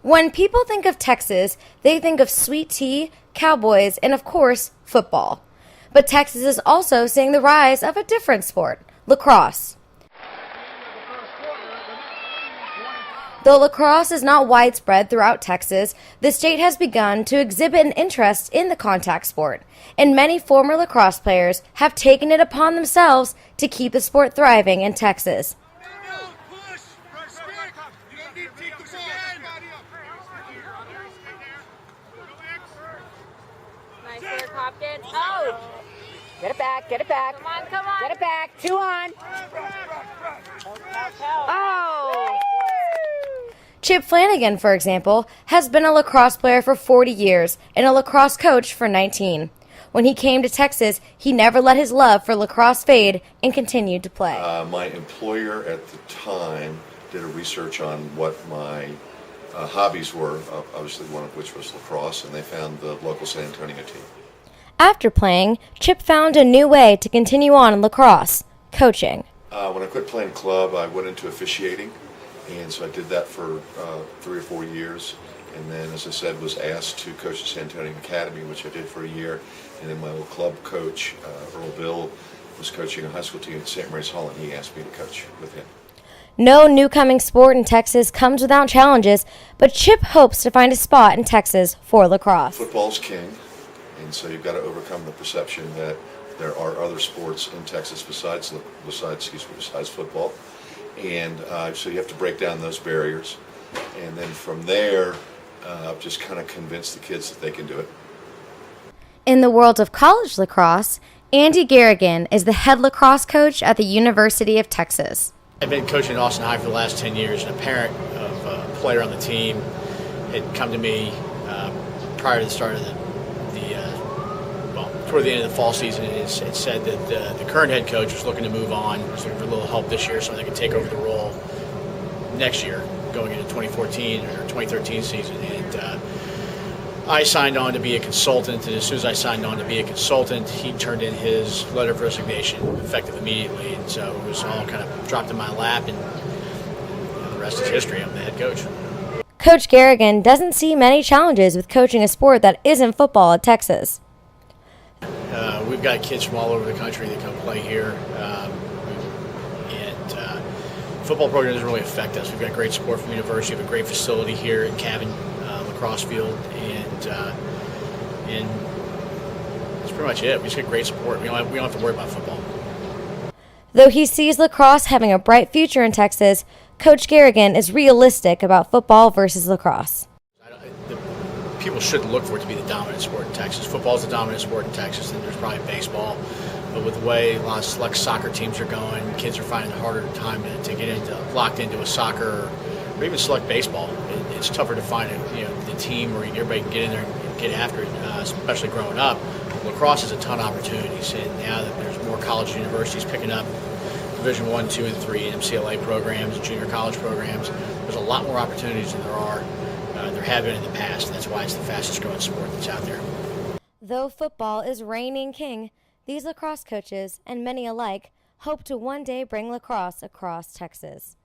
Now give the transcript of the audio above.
When people think of Texas, they think of sweet tea, cowboys, and of course, football. But Texas is also seeing the rise of a different sport, lacrosse. Though lacrosse is not widespread throughout Texas, the state has begun to exhibit an interest in the contact sport, and many former lacrosse players have taken it upon themselves to keep the sport thriving in Texas. Nice there, Hopkins. Oh! Get it back, get it back. Come on, come on. Get it back. 2 on. Help. Oh! Chip Flanagan, for example, has been a lacrosse player for 40 years and a lacrosse coach for 19. When he came to Texas, he never let his love for lacrosse fade and continued to play. My employer at the time did a research on what my hobbies were, obviously one of which was lacrosse, and they found the local San Antonio team. After playing, Chip found a new way to continue on in lacrosse, coaching. When I quit playing club, I went into officiating, and so I did that for 3 or 4 years, and then, as I said, was asked to coach the San Antonio Academy, which I did for a year, and then my old club coach, Earl Bill, was coaching a high school team at St. Mary's Hall, and he asked me to coach with him. No new coming sport in Texas comes without challenges, but Chip hopes to find a spot in Texas for lacrosse. Football's king, and so you've got to overcome the perception that there are other sports in Texas besides football, and so you have to break down those barriers, and then from there, just kind of convince the kids that they can do it. In the world of college lacrosse, Andy Garrigan is the head lacrosse coach at the University of Texas. I've been coaching at Austin High for the last 10 years, and a parent of a player on the team had come to me prior to the start of toward the end of the fall season, and it said that the current head coach was looking to move on, was looking for a little help this year so they could take over the role next year, going into 2014 or 2013 season. And I signed on to be a consultant, and as soon as I signed on to be a consultant, he turned in his letter of resignation effective immediately, and so it was all kind of dropped in my lap, and the rest is history. I'm the head coach. Coach Garrigan doesn't see many challenges with coaching a sport that isn't football at Texas. We've got kids from all over the country that come play here, and football program doesn't really affect us. We've got great support from the university. We have a great facility here at Cabin Lacrosse Field, and that's pretty much it. We just get great support. We don't have to worry about football. Though he sees lacrosse having a bright future in Texas, Coach Garrigan is realistic about football versus lacrosse. People shouldn't look for it to be the dominant sport in Texas. Football is the dominant sport in Texas, and there's probably baseball. But with the way a lot of select soccer teams are going, kids are finding it harder time to get locked into a soccer or even select baseball. It's tougher to find the team where everybody can get in there and get after it, especially growing up. Lacrosse has a ton of opportunities, and now that there's more college universities picking up Division I, II, and III, and MCLA programs, junior college programs, there's a lot more opportunities than there have been in the past, and that's why it's the fastest growing sport that's out there. Though football is reigning king, these lacrosse coaches, and many alike, hope to one day bring lacrosse across Texas.